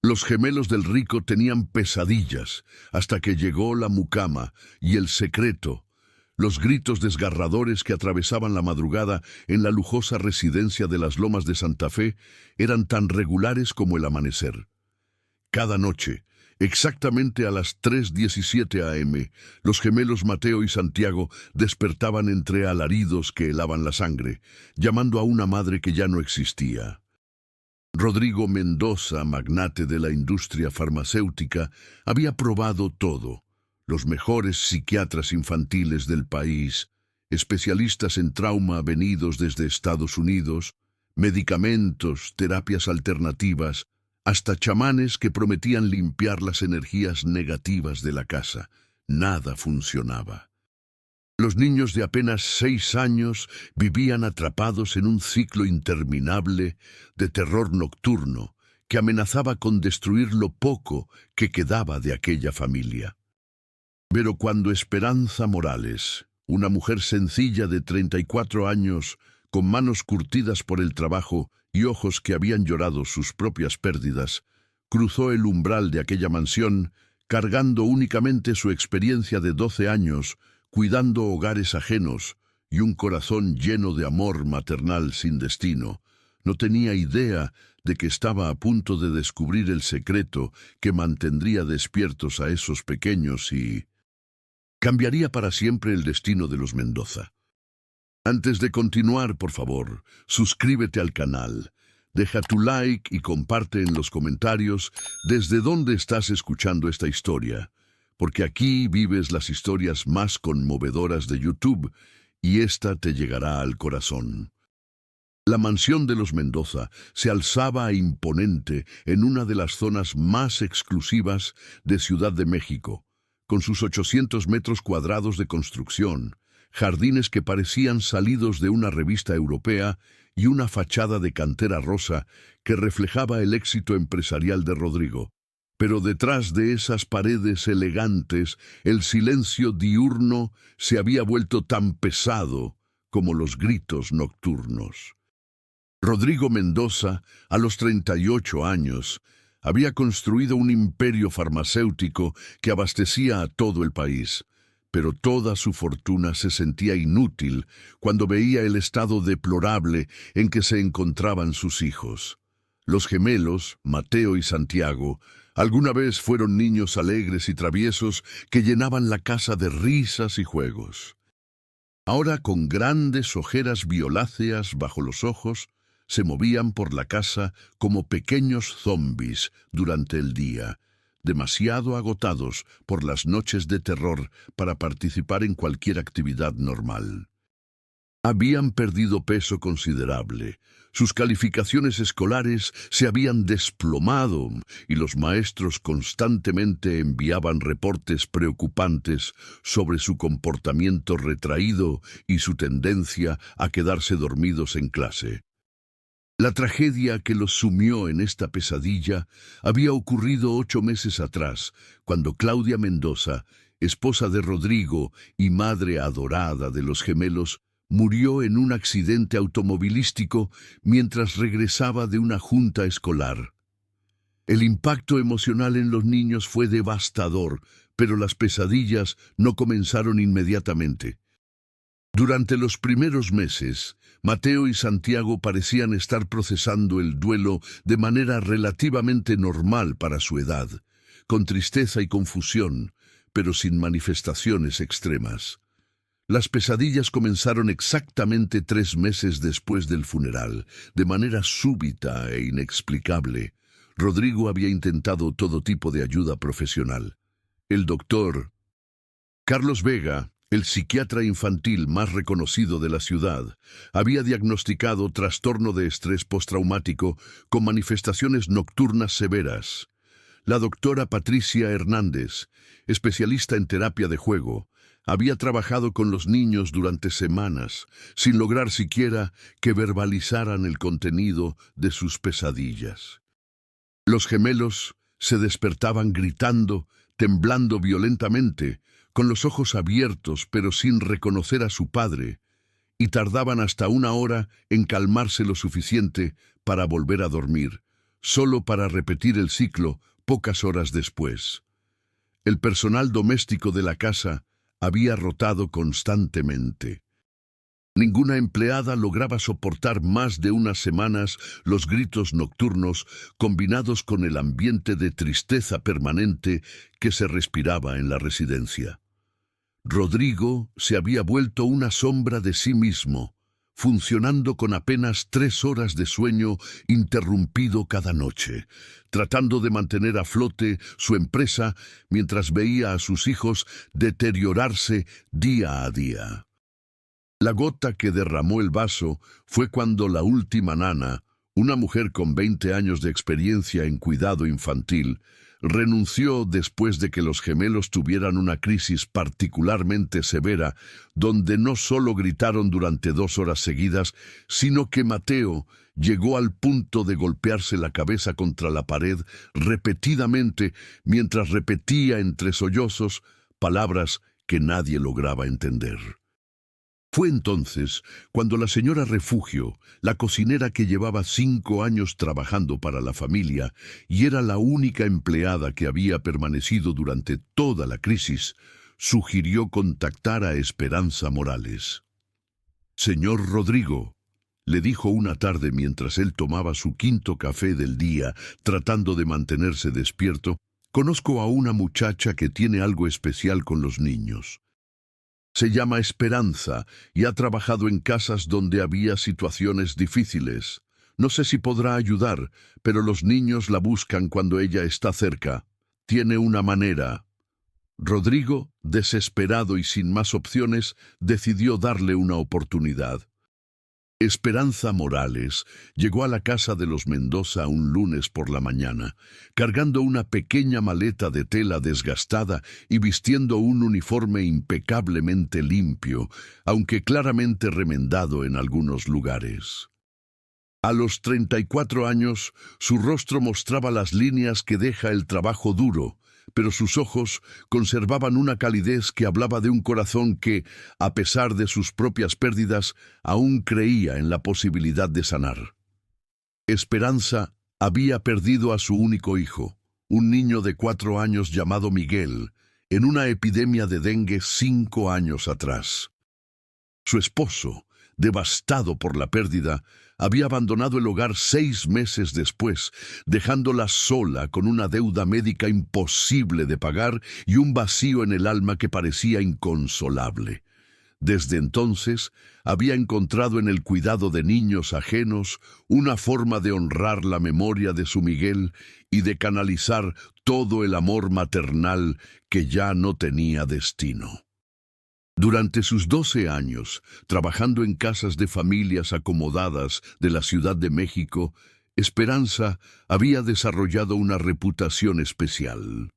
Los gemelos del rico tenían pesadillas hasta que llegó la mucama y el secreto, los gritos desgarradores que atravesaban la madrugada en la lujosa residencia de las Lomas de Santa Fe eran tan regulares como el amanecer. Cada noche, exactamente a las 3:17 a.m., los gemelos Mateo y Santiago despertaban entre alaridos que helaban la sangre, llamando a una madre que ya no existía. Rodrigo Mendoza, magnate de la industria farmacéutica, había probado todo. Los mejores psiquiatras infantiles del país, especialistas en trauma venidos desde Estados Unidos, medicamentos, terapias alternativas, hasta chamanes que prometían limpiar las energías negativas de la casa. Nada funcionaba. Los niños de apenas 6 años vivían atrapados en un ciclo interminable de terror nocturno que amenazaba con destruir lo poco que quedaba de aquella familia. Pero cuando Esperanza Morales, una mujer sencilla de 34 años, con manos curtidas por el trabajo y ojos que habían llorado sus propias pérdidas, cruzó el umbral de aquella mansión, cargando únicamente su experiencia de 12 años, cuidando hogares ajenos y un corazón lleno de amor maternal sin destino, no tenía idea de que estaba a punto de descubrir el secreto que mantendría despiertos a esos pequeños y cambiaría para siempre el destino de los Mendoza. Antes de continuar, por favor, suscríbete al canal, deja tu like y comparte en los comentarios desde dónde estás escuchando esta historia, porque aquí vives las historias más conmovedoras de YouTube y esta te llegará al corazón. La mansión de los Mendoza se alzaba imponente en una de las zonas más exclusivas de Ciudad de México, con sus 800 metros cuadrados de construcción, jardines que parecían salidos de una revista europea y una fachada de cantera rosa que reflejaba el éxito empresarial de Rodrigo. Pero detrás de esas paredes elegantes, el silencio diurno se había vuelto tan pesado como los gritos nocturnos. Rodrigo Mendoza, a los 38 años, había construido un imperio farmacéutico que abastecía a todo el país, pero toda su fortuna se sentía inútil cuando veía el estado deplorable en que se encontraban sus hijos. Los gemelos, Mateo y Santiago, alguna vez fueron niños alegres y traviesos que llenaban la casa de risas y juegos. Ahora, con grandes ojeras violáceas bajo los ojos, se movían por la casa como pequeños zombis durante el día, demasiado agotados por las noches de terror para participar en cualquier actividad normal. Habían perdido peso considerable, sus calificaciones escolares se habían desplomado y los maestros constantemente enviaban reportes preocupantes sobre su comportamiento retraído y su tendencia a quedarse dormidos en clase. La tragedia que los sumió en esta pesadilla había ocurrido 8 meses atrás, cuando Claudia Mendoza, esposa de Rodrigo y madre adorada de los gemelos, murió en un accidente automovilístico mientras regresaba de una junta escolar. El impacto emocional en los niños fue devastador, pero las pesadillas no comenzaron inmediatamente. Durante los primeros meses, Mateo y Santiago parecían estar procesando el duelo de manera relativamente normal para su edad, con tristeza y confusión, pero sin manifestaciones extremas. Las pesadillas comenzaron exactamente 3 meses después del funeral, de manera súbita e inexplicable. Rodrigo había intentado todo tipo de ayuda profesional. El doctor Carlos Vega, el psiquiatra infantil más reconocido de la ciudad, había diagnosticado trastorno de estrés postraumático con manifestaciones nocturnas severas. La doctora Patricia Hernández, especialista en terapia de juego, había trabajado con los niños durante semanas, sin lograr siquiera que verbalizaran el contenido de sus pesadillas. Los gemelos se despertaban gritando, temblando violentamente, con los ojos abiertos pero sin reconocer a su padre, y tardaban hasta 1 hora en calmarse lo suficiente para volver a dormir, solo para repetir el ciclo pocas horas después. El personal doméstico de la casa había rotado constantemente. Ninguna empleada lograba soportar más de unas semanas los gritos nocturnos combinados con el ambiente de tristeza permanente que se respiraba en la residencia. Rodrigo se había vuelto una sombra de sí mismo, funcionando con apenas 3 horas de sueño interrumpido cada noche, tratando de mantener a flote su empresa mientras veía a sus hijos deteriorarse día a día. La gota que derramó el vaso fue cuando la última nana, una mujer con 20 años de experiencia en cuidado infantil, renunció después de que los gemelos tuvieran una crisis particularmente severa, donde no solo gritaron durante 2 horas seguidas, sino que Mateo llegó al punto de golpearse la cabeza contra la pared repetidamente mientras repetía entre sollozos palabras que nadie lograba entender. Fue entonces cuando la señora Refugio, la cocinera que llevaba 5 años trabajando para la familia y era la única empleada que había permanecido durante toda la crisis, sugirió contactar a Esperanza Morales. «Señor Rodrigo», le dijo una tarde mientras él tomaba su 5º café del día tratando de mantenerse despierto, «conozco a una muchacha que tiene algo especial con los niños. Se llama Esperanza y ha trabajado en casas donde había situaciones difíciles. No sé si podrá ayudar, pero los niños la buscan cuando ella está cerca. Tiene una manera». Rodrigo, desesperado y sin más opciones, decidió darle una oportunidad. Esperanza Morales llegó a la casa de los Mendoza un lunes por la mañana, cargando una pequeña maleta de tela desgastada y vistiendo un uniforme impecablemente limpio, aunque claramente remendado en algunos lugares. A los 34 años, su rostro mostraba las líneas que deja el trabajo duro, pero sus ojos conservaban una calidez que hablaba de un corazón que, a pesar de sus propias pérdidas, aún creía en la posibilidad de sanar. Esperanza había perdido a su único hijo, un niño de 4 años llamado Miguel, en una epidemia de dengue 5 años atrás. Su esposo, devastado por la pérdida, había abandonado el hogar 6 meses después, dejándola sola con una deuda médica imposible de pagar y un vacío en el alma que parecía inconsolable. Desde entonces, había encontrado en el cuidado de niños ajenos una forma de honrar la memoria de su Miguel y de canalizar todo el amor maternal que ya no tenía destino. Durante sus 12 años, trabajando en casas de familias acomodadas de la Ciudad de México, Esperanza había desarrollado una reputación especial.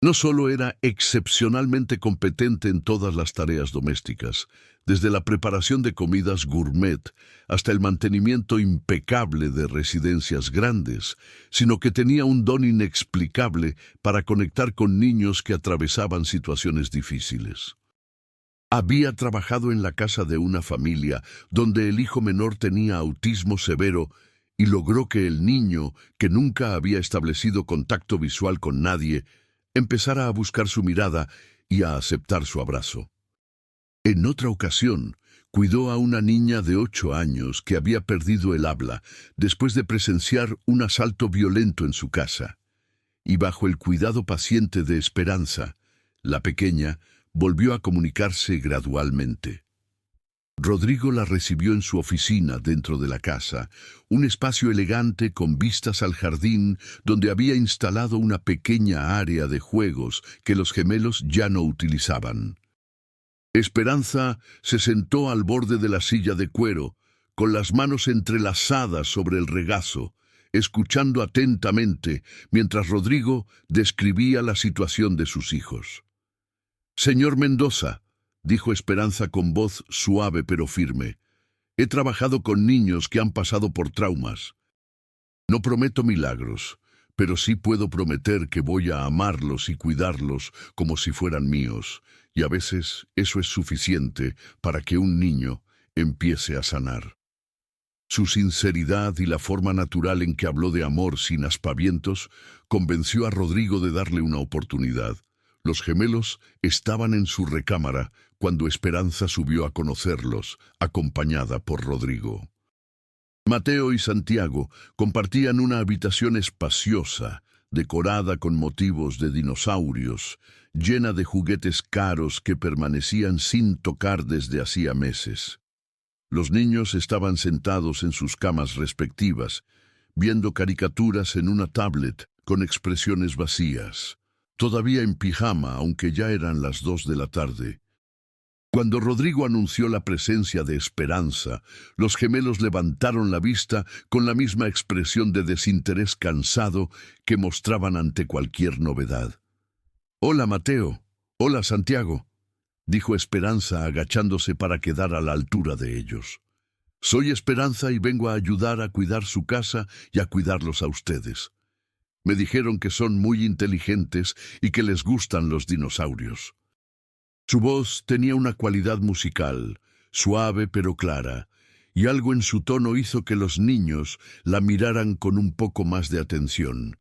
No solo era excepcionalmente competente en todas las tareas domésticas, desde la preparación de comidas gourmet hasta el mantenimiento impecable de residencias grandes, sino que tenía un don inexplicable para conectar con niños que atravesaban situaciones difíciles. Había trabajado en la casa de una familia donde el hijo menor tenía autismo severo y logró que el niño, que nunca había establecido contacto visual con nadie, empezara a buscar su mirada y a aceptar su abrazo. En otra ocasión, cuidó a una niña de 8 años que había perdido el habla después de presenciar un asalto violento en su casa. Y bajo el cuidado paciente de Esperanza, la pequeña volvió a comunicarse gradualmente. Rodrigo la recibió en su oficina dentro de la casa, un espacio elegante con vistas al jardín donde había instalado una pequeña área de juegos que los gemelos ya no utilizaban. Esperanza se sentó al borde de la silla de cuero, con las manos entrelazadas sobre el regazo, escuchando atentamente mientras Rodrigo describía la situación de sus hijos. «Señor Mendoza», dijo Esperanza con voz suave pero firme, «he trabajado con niños que han pasado por traumas. No prometo milagros, pero sí puedo prometer que voy a amarlos y cuidarlos como si fueran míos, y a veces eso es suficiente para que un niño empiece a sanar». Su sinceridad y la forma natural en que habló de amor sin aspavientos convenció a Rodrigo de darle una oportunidad. Los gemelos estaban en su recámara cuando Esperanza subió a conocerlos, acompañada por Rodrigo. Mateo y Santiago compartían una habitación espaciosa, decorada con motivos de dinosaurios, llena de juguetes caros que permanecían sin tocar desde hacía meses. Los niños estaban sentados en sus camas respectivas, viendo caricaturas en una tablet con expresiones vacías, todavía en pijama, aunque ya eran las 2 de la tarde. Cuando Rodrigo anunció la presencia de Esperanza, los gemelos levantaron la vista con la misma expresión de desinterés cansado que mostraban ante cualquier novedad. «Hola, Mateo. Hola, Santiago», dijo Esperanza agachándose para quedar a la altura de ellos. «Soy Esperanza y vengo a ayudar a cuidar su casa y a cuidarlos a ustedes. Me dijeron que son muy inteligentes y que les gustan los dinosaurios». Su voz tenía una cualidad musical, suave pero clara, y algo en su tono hizo que los niños la miraran con un poco más de atención.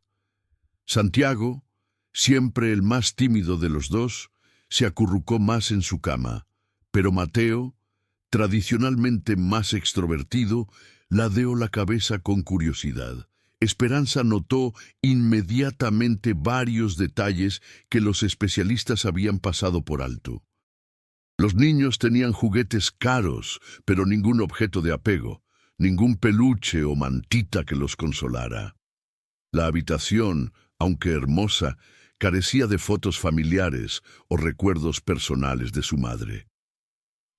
Santiago, siempre el más tímido de los dos, se acurrucó más en su cama, pero Mateo, tradicionalmente más extrovertido, ladeó la cabeza con curiosidad. Esperanza notó inmediatamente varios detalles que los especialistas habían pasado por alto. Los niños tenían juguetes caros, pero ningún objeto de apego, ningún peluche o mantita que los consolara. La habitación, aunque hermosa, carecía de fotos familiares o recuerdos personales de su madre.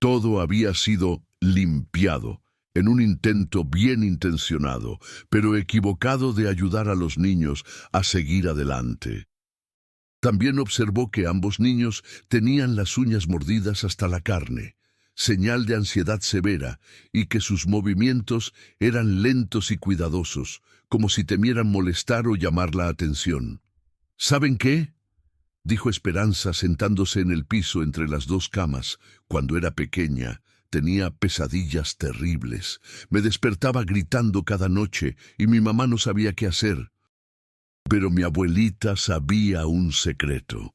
Todo había sido limpiado, en un intento bien intencionado, pero equivocado de ayudar a los niños a seguir adelante. También observó que ambos niños tenían las uñas mordidas hasta la carne, señal de ansiedad severa, y que sus movimientos eran lentos y cuidadosos, como si temieran molestar o llamar la atención. «¿Saben qué?», dijo Esperanza sentándose en el piso entre las dos camas. «Cuando era pequeña, tenía pesadillas terribles. Me despertaba gritando cada noche y mi mamá no sabía qué hacer. Pero mi abuelita sabía un secreto».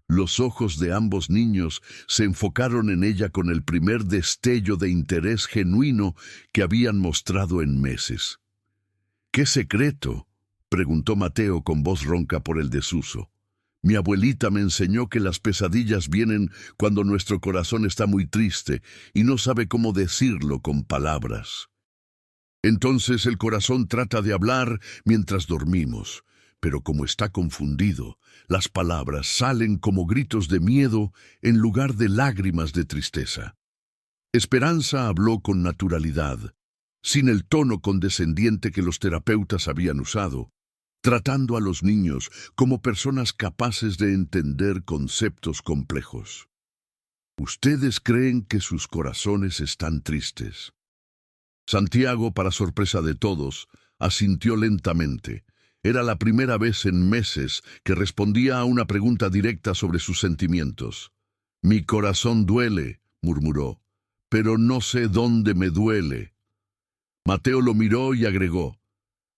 Los ojos de ambos niños se enfocaron en ella con el primer destello de interés genuino que habían mostrado en meses. «¿Qué secreto?», preguntó Mateo con voz ronca por el desuso. «Mi abuelita me enseñó que las pesadillas vienen cuando nuestro corazón está muy triste y no sabe cómo decirlo con palabras. Entonces el corazón trata de hablar mientras dormimos, pero como está confundido, las palabras salen como gritos de miedo en lugar de lágrimas de tristeza». Esperanza habló con naturalidad, sin el tono condescendiente que los terapeutas habían usado, tratando a los niños como personas capaces de entender conceptos complejos. «Ustedes creen que sus corazones están tristes». Santiago, para sorpresa de todos, asintió lentamente. Era la primera vez en meses que respondía a una pregunta directa sobre sus sentimientos. «Mi corazón duele», murmuró, «pero no sé dónde me duele». Mateo lo miró y agregó: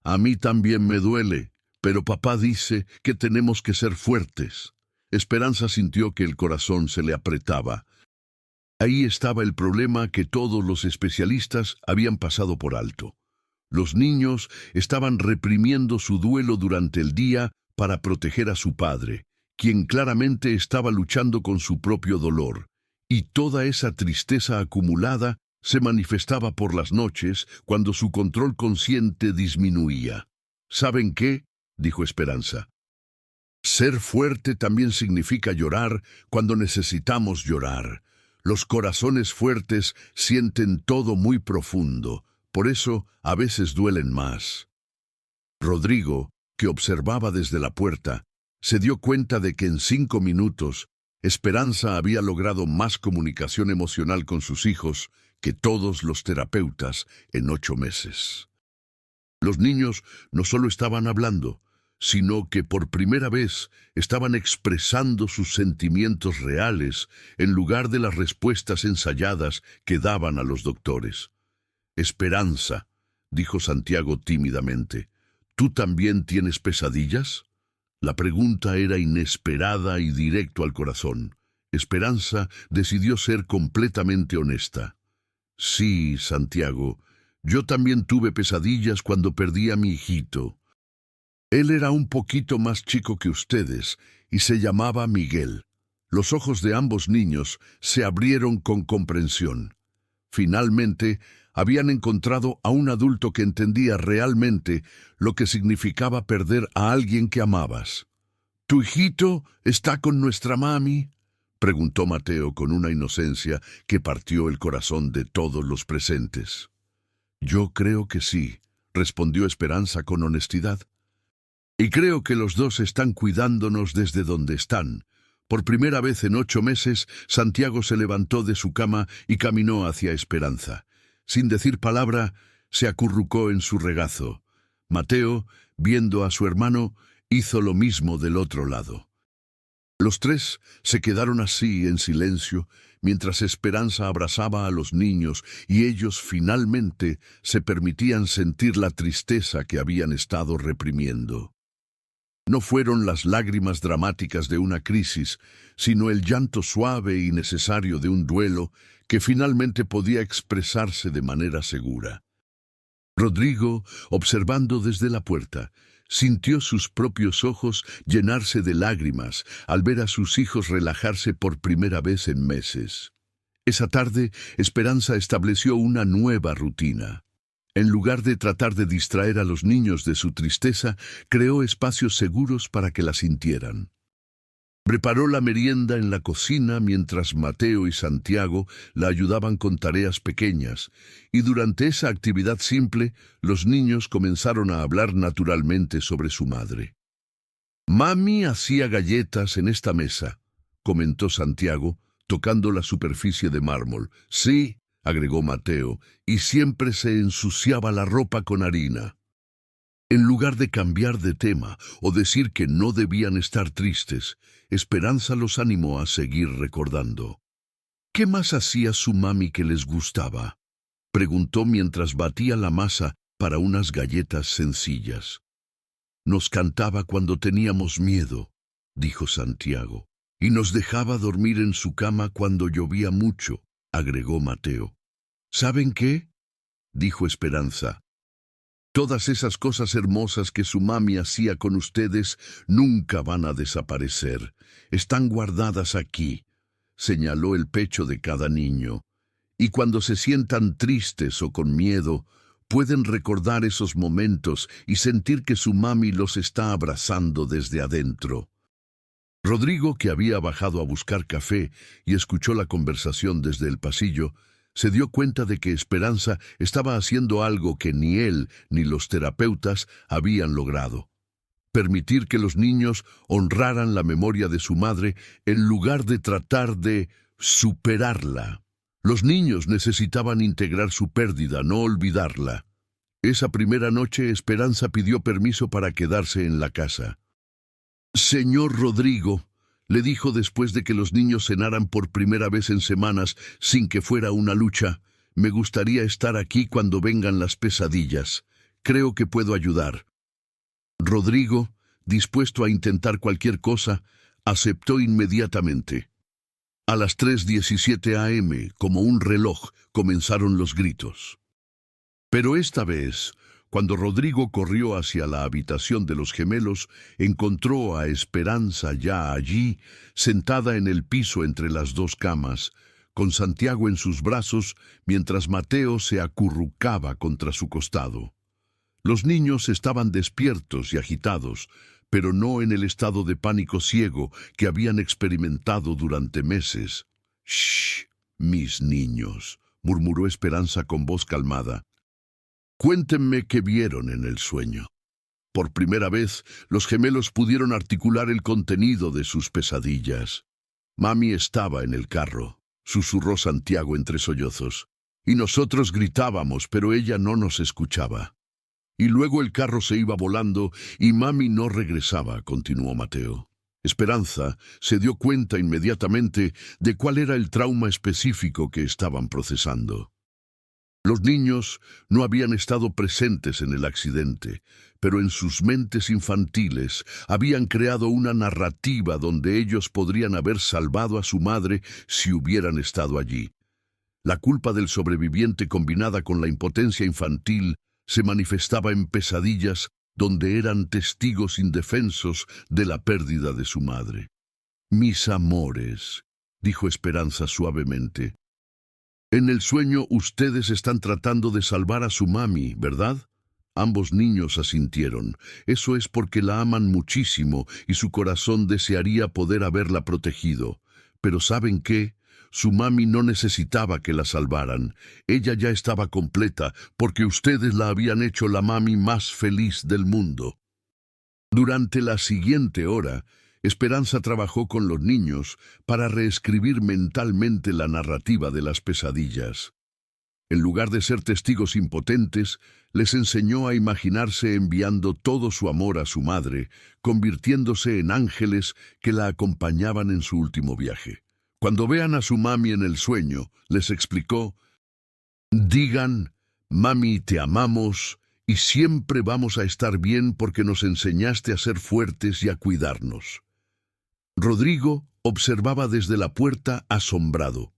«A mí también me duele, pero papá dice que tenemos que ser fuertes». Esperanza sintió que el corazón se le apretaba. Ahí estaba el problema que todos los especialistas habían pasado por alto. Los niños estaban reprimiendo su duelo durante el día para proteger a su padre, quien claramente estaba luchando con su propio dolor, y toda esa tristeza acumulada se manifestaba por las noches cuando su control consciente disminuía. «¿Saben qué?», dijo Esperanza. «Ser fuerte también significa llorar cuando necesitamos llorar. Los corazones fuertes sienten todo muy profundo, por eso a veces duelen más». Rodrigo, que observaba desde la puerta, se dio cuenta de que en 5 minutos Esperanza había logrado más comunicación emocional con sus hijos que todos los terapeutas en 8 meses. Los niños no solo estaban hablando, sino que por primera vez estaban expresando sus sentimientos reales en lugar de las respuestas ensayadas que daban a los doctores. Esperanza, dijo Santiago tímidamente. ¿Tú también tienes pesadillas? La pregunta era inesperada y directo al corazón. Esperanza decidió ser completamente honesta. Sí, Santiago, yo también tuve pesadillas cuando perdí a mi hijito. Él era un poquito más chico que ustedes y se llamaba Miguel. Los ojos de ambos niños se abrieron con comprensión. Finalmente, habían encontrado a un adulto que entendía realmente lo que significaba perder a alguien que amabas. ¿Tu hijito está con nuestra mami?, preguntó Mateo con una inocencia que partió el corazón de todos los presentes. Yo creo que sí, respondió Esperanza con honestidad. Y creo que los dos están cuidándonos desde donde están. Por primera vez en 8 meses, Santiago se levantó de su cama y caminó hacia Esperanza. Sin decir palabra, se acurrucó en su regazo. Mateo, viendo a su hermano, hizo lo mismo del otro lado. Los tres se quedaron así en silencio, mientras Esperanza abrazaba a los niños y ellos finalmente se permitían sentir la tristeza que habían estado reprimiendo. No fueron las lágrimas dramáticas de una crisis, sino el llanto suave y necesario de un duelo que finalmente podía expresarse de manera segura. Rodrigo, observando desde la puerta, sintió sus propios ojos llenarse de lágrimas al ver a sus hijos relajarse por primera vez en meses. Esa tarde, Esperanza estableció una nueva rutina. En lugar de tratar de distraer a los niños de su tristeza, creó espacios seguros para que la sintieran. Preparó la merienda en la cocina mientras Mateo y Santiago la ayudaban con tareas pequeñas, y durante esa actividad simple, los niños comenzaron a hablar naturalmente sobre su madre. «Mami hacía galletas en esta mesa», comentó Santiago, tocando la superficie de mármol. «Sí», agregó Mateo, «y siempre se ensuciaba la ropa con harina». En lugar de cambiar de tema o decir que no debían estar tristes, Esperanza los animó a seguir recordando. «¿Qué más hacía su mami que les gustaba?», preguntó mientras batía la masa para unas galletas sencillas. «Nos cantaba cuando teníamos miedo», dijo Santiago, «y nos dejaba dormir en su cama cuando llovía mucho», agregó Mateo. «¿Saben qué?», dijo Esperanza. «Todas esas cosas hermosas que su mami hacía con ustedes nunca van a desaparecer. Están guardadas aquí», señaló el pecho de cada niño. «Y cuando se sientan tristes o con miedo, pueden recordar esos momentos y sentir que su mami los está abrazando desde adentro». Rodrigo, que había bajado a buscar café y escuchó la conversación desde el pasillo, se dio cuenta de que Esperanza estaba haciendo algo que ni él ni los terapeutas habían logrado: permitir que los niños honraran la memoria de su madre en lugar de tratar de superarla. Los niños necesitaban integrar su pérdida, no olvidarla. Esa primera noche, Esperanza pidió permiso para quedarse en la casa. «Señor Rodrigo», le dijo después de que los niños cenaran por primera vez en semanas sin que fuera una lucha, «me gustaría estar aquí cuando vengan las pesadillas. Creo que puedo ayudar». Rodrigo, dispuesto a intentar cualquier cosa, aceptó inmediatamente. A las 3:17 a.m., como un reloj, comenzaron los gritos. Pero esta vez, cuando Rodrigo corrió hacia la habitación de los gemelos, encontró a Esperanza ya allí, sentada en el piso entre las dos camas, con Santiago en sus brazos, mientras Mateo se acurrucaba contra su costado. Los niños estaban despiertos y agitados, pero no en el estado de pánico ciego que habían experimentado durante meses. «Shh, mis niños», murmuró Esperanza con voz calmada. «Cuéntenme qué vieron en el sueño». Por primera vez, los gemelos pudieron articular el contenido de sus pesadillas. «Mami estaba en el carro», susurró Santiago entre sollozos, «y nosotros gritábamos, pero ella no nos escuchaba. Y luego el carro se iba volando y mami no regresaba», continuó Mateo. Esperanza se dio cuenta inmediatamente de cuál era el trauma específico que estaban procesando. Los niños no habían estado presentes en el accidente, pero en sus mentes infantiles habían creado una narrativa donde ellos podrían haber salvado a su madre si hubieran estado allí. La culpa del sobreviviente combinada con la impotencia infantil se manifestaba en pesadillas donde eran testigos indefensos de la pérdida de su madre. «Mis amores», dijo Esperanza suavemente, «en el sueño ustedes están tratando de salvar a su mami, ¿verdad?» Ambos niños asintieron. Eso es porque la aman muchísimo y su corazón desearía poder haberla protegido. Pero ¿saben qué? Su mami no necesitaba que la salvaran. Ella ya estaba completa porque ustedes la habían hecho la mami más feliz del mundo. Durante la siguiente hora, Esperanza trabajó con los niños para reescribir mentalmente la narrativa de las pesadillas. En lugar de ser testigos impotentes, les enseñó a imaginarse enviando todo su amor a su madre, convirtiéndose en ángeles que la acompañaban en su último viaje. Cuando vean a su mami en el sueño, les explicó, digan, mami, te amamos y siempre vamos a estar bien porque nos enseñaste a ser fuertes y a cuidarnos. Rodrigo observaba desde la puerta asombrado.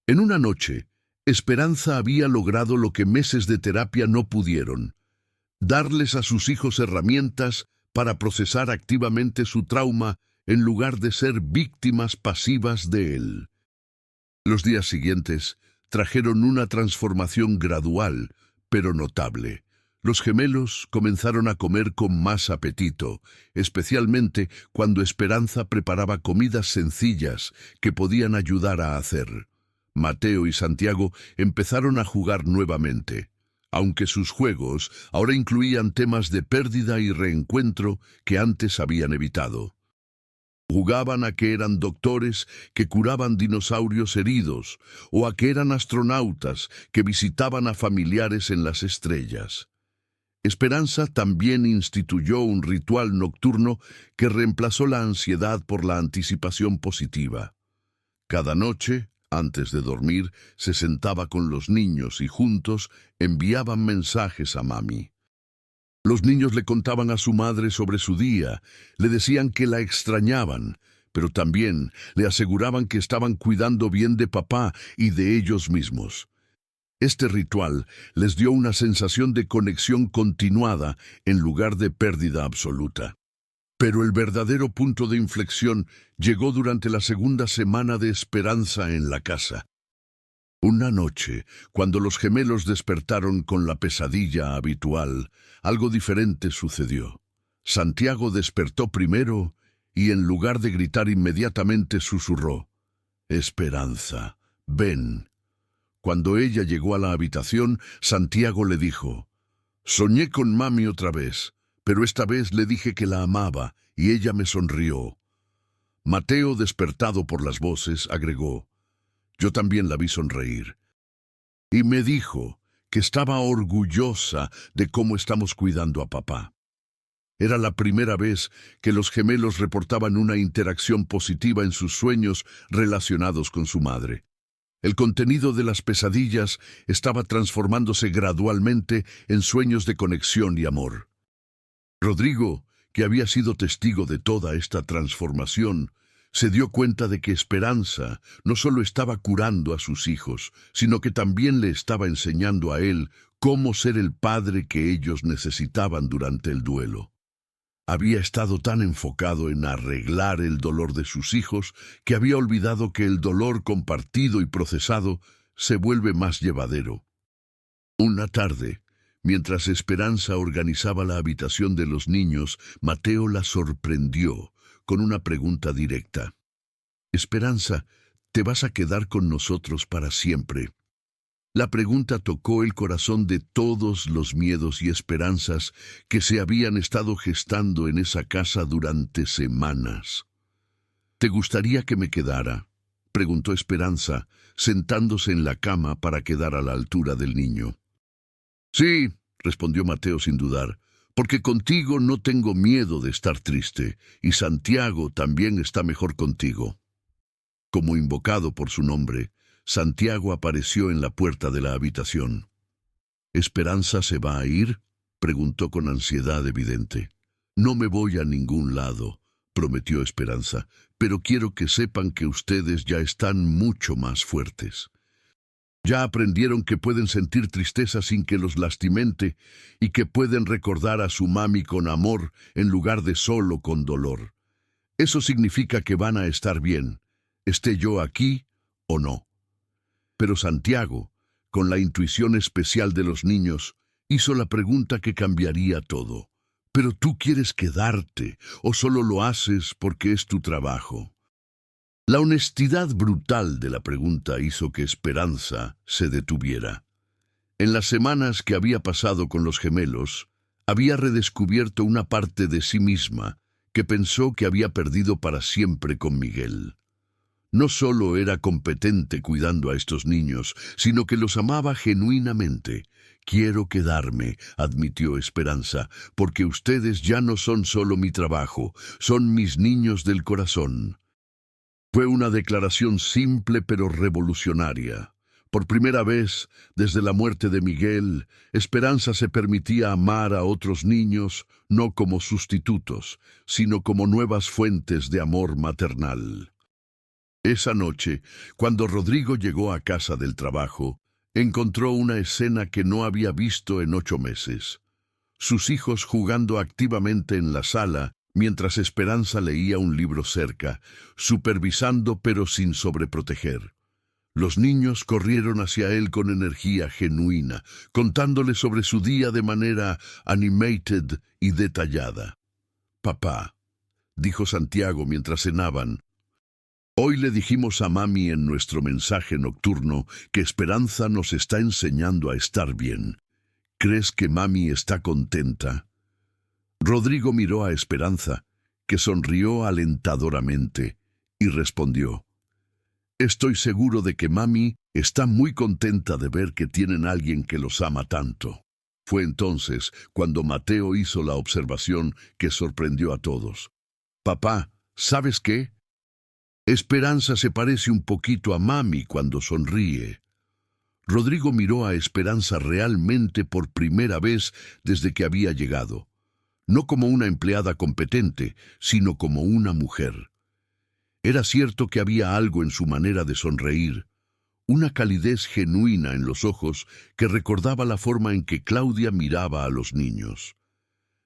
En una noche, Esperanza había logrado lo que meses de terapia no pudieron, darles a sus hijos herramientas para procesar activamente su trauma en lugar de ser víctimas pasivas de él. Los días siguientes trajeron una transformación gradual, pero notable. Los gemelos comenzaron a comer con más apetito, especialmente cuando Esperanza preparaba comidas sencillas que podían ayudar a hacer. Mateo y Santiago empezaron a jugar nuevamente, aunque sus juegos ahora incluían temas de pérdida y reencuentro que antes habían evitado. Jugaban a que eran doctores que curaban dinosaurios heridos o a que eran astronautas que visitaban a familiares en las estrellas. Esperanza también instituyó un ritual nocturno que reemplazó la ansiedad por la anticipación positiva. Cada noche, antes de dormir, se sentaba con los niños y juntos enviaban mensajes a mami. Los niños le contaban a su madre sobre su día, le decían que la extrañaban, pero también le aseguraban que estaban cuidando bien de papá y de ellos mismos. Este ritual les dio una sensación de conexión continuada en lugar de pérdida absoluta. Pero el verdadero punto de inflexión llegó durante la segunda semana de Esperanza en la casa. Una noche, cuando los gemelos despertaron con la pesadilla habitual, algo diferente sucedió. Santiago despertó primero y en lugar de gritar inmediatamente susurró, «Esperanza, ven». Cuando ella llegó a la habitación, Santiago le dijo, «Soñé con mami otra vez, pero esta vez le dije que la amaba y ella me sonrió». Mateo, despertado por las voces, agregó, «Yo también la vi sonreír. Y me dijo que estaba orgullosa de cómo estamos cuidando a papá». Era la primera vez que los gemelos reportaban una interacción positiva en sus sueños relacionados con su madre. El contenido de las pesadillas estaba transformándose gradualmente en sueños de conexión y amor. Rodrigo, que había sido testigo de toda esta transformación, se dio cuenta de que Esperanza no solo estaba curando a sus hijos, sino que también le estaba enseñando a él cómo ser el padre que ellos necesitaban durante el duelo. Había estado tan enfocado en arreglar el dolor de sus hijos que había olvidado que el dolor compartido y procesado se vuelve más llevadero. Una tarde, mientras Esperanza organizaba la habitación de los niños, Mateo la sorprendió con una pregunta directa. «Esperanza, ¿te vas a quedar con nosotros para siempre?» La pregunta tocó el corazón de todos los miedos y esperanzas que se habían estado gestando en esa casa durante semanas. «¿Te gustaría que me quedara?», preguntó Esperanza, sentándose en la cama para quedar a la altura del niño. «Sí», respondió Mateo sin dudar, «porque contigo no tengo miedo de estar triste, y Santiago también está mejor contigo». Como invocado por su nombre, Santiago apareció en la puerta de la habitación. ¿Esperanza se va a ir?, preguntó con ansiedad evidente. No me voy a ningún lado, prometió Esperanza, pero quiero que sepan que ustedes ya están mucho más fuertes. Ya aprendieron que pueden sentir tristeza sin que los lastimente y que pueden recordar a su mami con amor en lugar de solo con dolor. Eso significa que van a estar bien, esté yo aquí o no. Pero Santiago, con la intuición especial de los niños, hizo la pregunta que cambiaría todo. ¿Pero tú quieres quedarte o solo lo haces porque es tu trabajo? La honestidad brutal de la pregunta hizo que Esperanza se detuviera. En las semanas que había pasado con los gemelos, había redescubierto una parte de sí misma que pensó que había perdido para siempre con Miguel. No solo era competente cuidando a estos niños, sino que los amaba genuinamente. Quiero quedarme, admitió Esperanza, porque ustedes ya no son solo mi trabajo, son mis niños del corazón. Fue una declaración simple pero revolucionaria. Por primera vez, desde la muerte de Miguel, Esperanza se permitía amar a otros niños no como sustitutos, sino como nuevas fuentes de amor maternal. Esa noche, cuando Rodrigo llegó a casa del trabajo, encontró una escena que no había visto en 8 meses. Sus hijos jugando activamente en la sala, mientras Esperanza leía un libro cerca, supervisando pero sin sobreproteger. Los niños corrieron hacia él con energía genuina, contándole sobre su día de manera animated y detallada. «Papá», dijo Santiago mientras cenaban, «hoy le dijimos a mami en nuestro mensaje nocturno que Esperanza nos está enseñando a estar bien. ¿Crees que mami está contenta?» Rodrigo miró a Esperanza, que sonrió alentadoramente, y respondió, «Estoy seguro de que mami está muy contenta de ver que tienen a alguien que los ama tanto». Fue entonces cuando Mateo hizo la observación que sorprendió a todos. «Papá, ¿sabes qué? Esperanza se parece un poquito a mami cuando sonríe». Rodrigo miró a Esperanza realmente por primera vez desde que había llegado. No como una empleada competente, sino como una mujer. Era cierto que había algo en su manera de sonreír, una calidez genuina en los ojos que recordaba la forma en que Claudia miraba a los niños.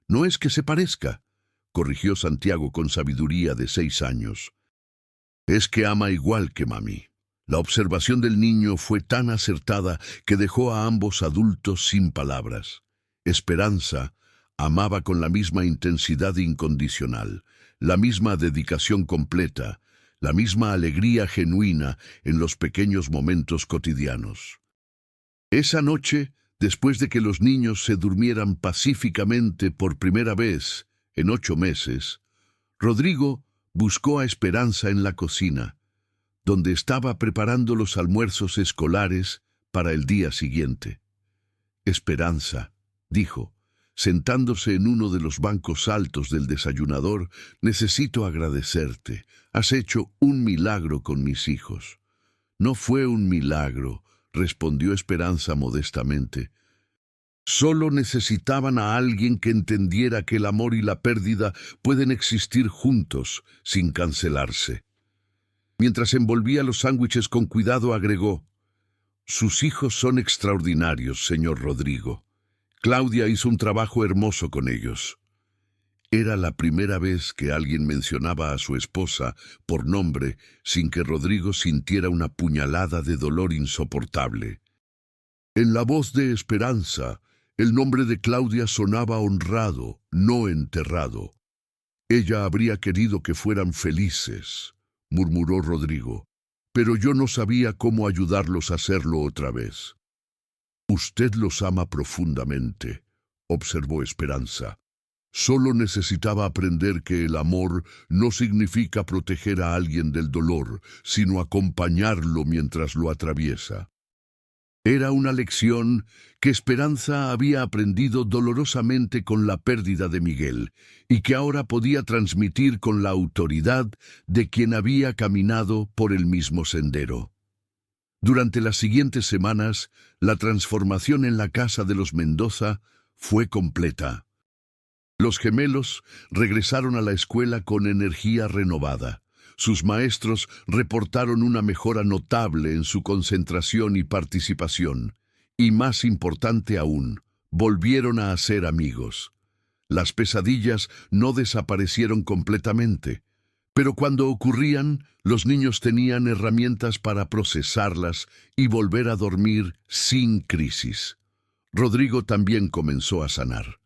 «No es que se parezca», corrigió Santiago con sabiduría de 6 años. «Es que ama igual que mami». La observación del niño fue tan acertada que dejó a ambos adultos sin palabras. Esperanza amaba con la misma intensidad incondicional, la misma dedicación completa, la misma alegría genuina en los pequeños momentos cotidianos. Esa noche, después de que los niños se durmieran pacíficamente por primera vez en 8 meses, Rodrigo buscó a Esperanza en la cocina, donde estaba preparando los almuerzos escolares para el día siguiente. «Esperanza», dijo, sentándose en uno de los bancos altos del desayunador, «necesito agradecerte. Has hecho un milagro con mis hijos». «No fue un milagro», respondió Esperanza modestamente. «Solo necesitaban a alguien que entendiera que el amor y la pérdida pueden existir juntos, sin cancelarse». Mientras envolvía los sándwiches con cuidado, agregó, «Sus hijos son extraordinarios, señor Rodrigo. Claudia hizo un trabajo hermoso con ellos». Era la primera vez que alguien mencionaba a su esposa por nombre sin que Rodrigo sintiera una puñalada de dolor insoportable. En la voz de Esperanza, el nombre de Claudia sonaba honrado, no enterrado. «Ella habría querido que fueran felices», murmuró Rodrigo, «pero yo no sabía cómo ayudarlos a hacerlo otra vez». «Usted los ama profundamente», observó Esperanza. «Solo necesitaba aprender que el amor no significa proteger a alguien del dolor, sino acompañarlo mientras lo atraviesa». Era una lección que Esperanza había aprendido dolorosamente con la pérdida de Miguel y que ahora podía transmitir con la autoridad de quien había caminado por el mismo sendero. Durante las siguientes semanas, la transformación en la casa de los Mendoza fue completa. Los gemelos regresaron a la escuela con energía renovada. Sus maestros reportaron una mejora notable en su concentración y participación. Y más importante aún, volvieron a ser amigos. Las pesadillas no desaparecieron completamente, pero cuando ocurrían, los niños tenían herramientas para procesarlas y volver a dormir sin crisis. Rodrigo también comenzó a sanar.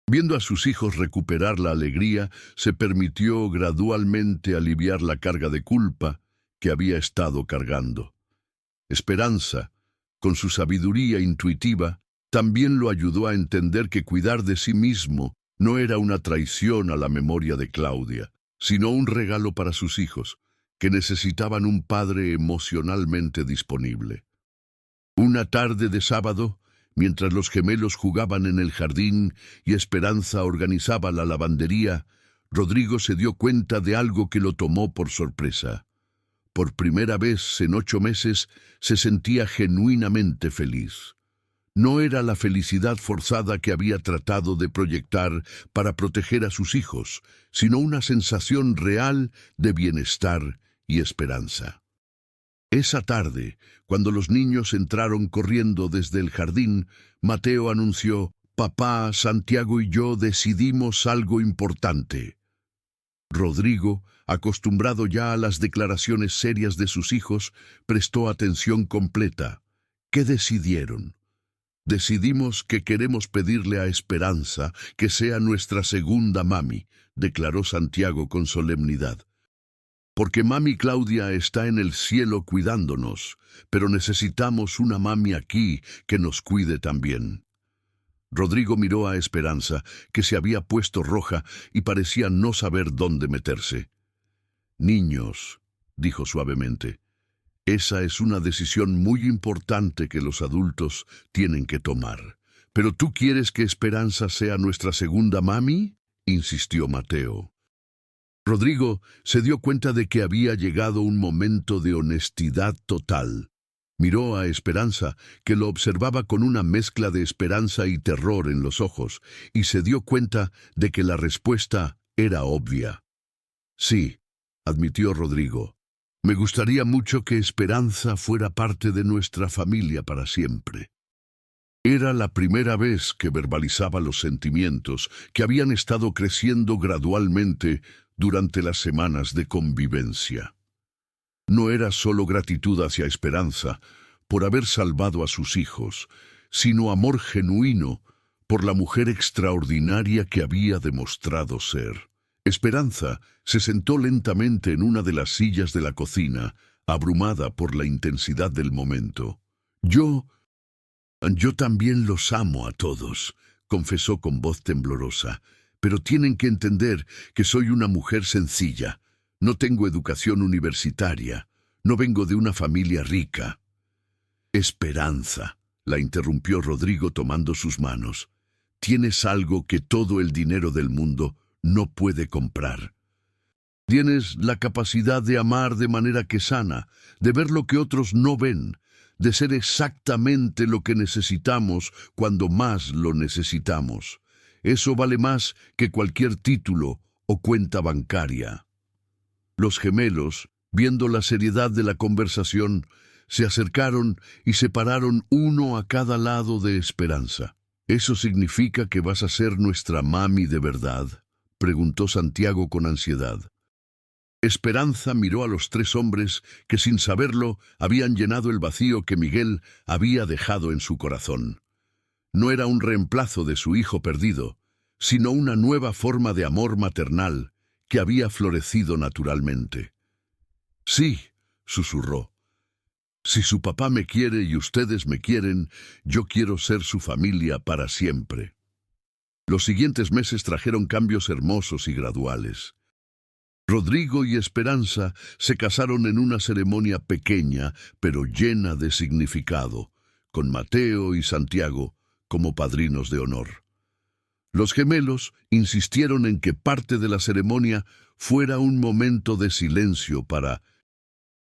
Viendo a sus hijos recuperar la alegría, se permitió gradualmente aliviar la carga de culpa que había estado cargando. Esperanza, con su sabiduría intuitiva, también lo ayudó a entender que cuidar de sí mismo no era una traición a la memoria de Claudia, sino un regalo para sus hijos, que necesitaban un padre emocionalmente disponible. Una tarde de sábado, mientras los gemelos jugaban en el jardín y Esperanza organizaba la lavandería, Rodrigo se dio cuenta de algo que lo tomó por sorpresa. Por primera vez en 8 meses se sentía genuinamente feliz. No era la felicidad forzada que había tratado de proyectar para proteger a sus hijos, sino una sensación real de bienestar y esperanza. Esa tarde, cuando los niños entraron corriendo desde el jardín, Mateo anunció: «Papá, Santiago y yo decidimos algo importante». Rodrigo, acostumbrado ya a las declaraciones serias de sus hijos, prestó atención completa. ¿Qué decidieron? «Decidimos que queremos pedirle a Esperanza que sea nuestra segunda mami», declaró Santiago con solemnidad. «Porque mami Claudia está en el cielo cuidándonos, pero necesitamos una mami aquí que nos cuide también». Rodrigo miró a Esperanza, que se había puesto roja y parecía no saber dónde meterse. «Niños», dijo suavemente, «esa es una decisión muy importante que los adultos tienen que tomar. ¿Pero tú quieres que Esperanza sea nuestra segunda mami?», insistió Mateo. Rodrigo se dio cuenta de que había llegado un momento de honestidad total. Miró a Esperanza, que lo observaba con una mezcla de esperanza y terror en los ojos, y se dio cuenta de que la respuesta era obvia. «Sí», admitió Rodrigo, «me gustaría mucho que Esperanza fuera parte de nuestra familia para siempre». Era la primera vez que verbalizaba los sentimientos que habían estado creciendo gradualmente durante las semanas de convivencia. No era solo gratitud hacia Esperanza por haber salvado a sus hijos, sino amor genuino por la mujer extraordinaria que había demostrado ser. Esperanza se sentó lentamente en una de las sillas de la cocina, abrumada por la intensidad del momento. Yo también los amo a todos», confesó con voz temblorosa, «pero tienen que entender que soy una mujer sencilla. No tengo educación universitaria. No vengo de una familia rica». «Esperanza», la interrumpió Rodrigo tomando sus manos, «tienes algo que todo el dinero del mundo no puede comprar. Tienes la capacidad de amar de manera que sana, de ver lo que otros no ven, de ser exactamente lo que necesitamos cuando más lo necesitamos. Eso vale más que cualquier título o cuenta bancaria». Los gemelos, viendo la seriedad de la conversación, se acercaron y se pararon uno a cada lado de Esperanza. «¿Eso significa que vas a ser nuestra mami de verdad?», preguntó Santiago con ansiedad. Esperanza miró a los 3 hombres que, sin saberlo, habían llenado el vacío que Miguel había dejado en su corazón. No era un reemplazo de su hijo perdido, sino una nueva forma de amor maternal que había florecido naturalmente. «Sí», susurró, «si su papá me quiere y ustedes me quieren, yo quiero ser su familia para siempre». Los siguientes meses trajeron cambios hermosos y graduales. Rodrigo y Esperanza se casaron en una ceremonia pequeña, pero llena de significado, con Mateo y Santiago como padrinos de honor. Los gemelos insistieron en que parte de la ceremonia fuera un momento de silencio para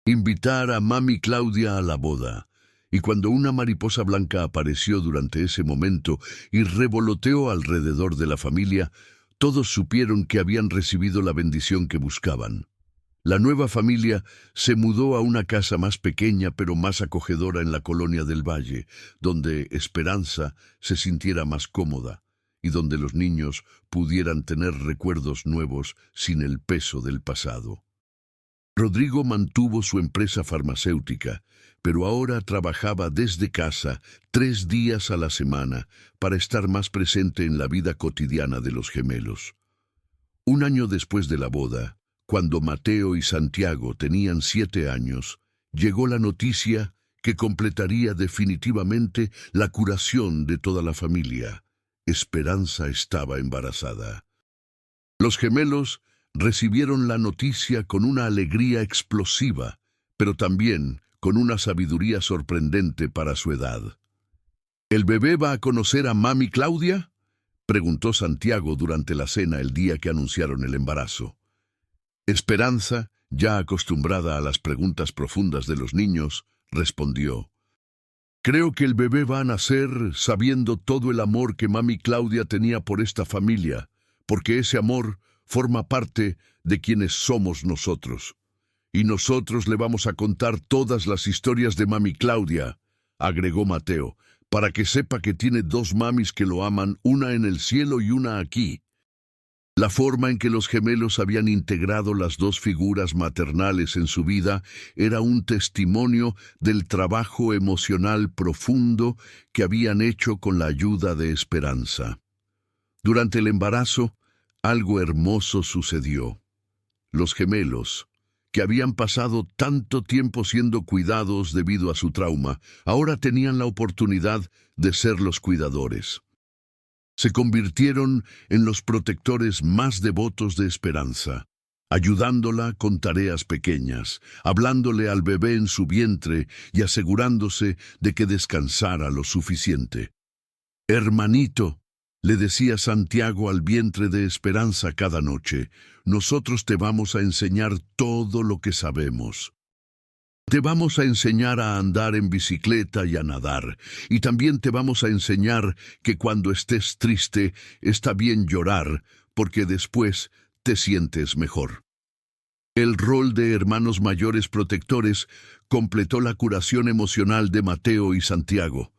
Invitar a Mami Claudia a la boda. Y cuando una mariposa blanca apareció durante ese momento y revoloteó alrededor de la familia, todos supieron que habían recibido la bendición que buscaban. La nueva familia se mudó a una casa más pequeña pero más acogedora en la colonia del Valle, donde Esperanza se sintiera más cómoda y donde los niños pudieran tener recuerdos nuevos sin el peso del pasado. Rodrigo mantuvo su empresa farmacéutica, pero ahora trabajaba desde casa 3 días a la semana para estar más presente en la vida cotidiana de los gemelos. Un año después de la boda, cuando Mateo y Santiago tenían 7 años, llegó la noticia que completaría definitivamente la curación de toda la familia. Esperanza estaba embarazada. Los gemelos recibieron la noticia con una alegría explosiva, pero también con una sabiduría sorprendente para su edad. ¿El bebé va a conocer a Mami Claudia?, preguntó Santiago durante la cena el día que anunciaron el embarazo. Esperanza, ya acostumbrada a las preguntas profundas de los niños, respondió: «Creo que el bebé va a nacer sabiendo todo el amor que Mami Claudia tenía por esta familia, porque ese amor forma parte de quienes somos nosotros. Y nosotros le vamos a contar todas las historias de Mami Claudia», agregó Mateo, «para que sepa que tiene 2 mamis que lo aman, una en el cielo y una aquí». La forma en que los gemelos habían integrado las 2 figuras maternales en su vida era un testimonio del trabajo emocional profundo que habían hecho con la ayuda de Esperanza. Durante el embarazo, algo hermoso sucedió. Los gemelos, que habían pasado tanto tiempo siendo cuidados debido a su trauma, ahora tenían la oportunidad de ser los cuidadores. Se convirtieron en los protectores más devotos de Esperanza, ayudándola con tareas pequeñas, hablándole al bebé en su vientre y asegurándose de que descansara lo suficiente. «Hermanito», le decía Santiago al vientre de Esperanza cada noche, «nosotros te vamos a enseñar todo lo que sabemos. Te vamos a enseñar a andar en bicicleta y a nadar, y también te vamos a enseñar que cuando estés triste está bien llorar, porque después te sientes mejor». El rol de hermanos mayores protectores completó la curación emocional de Mateo y Santiago.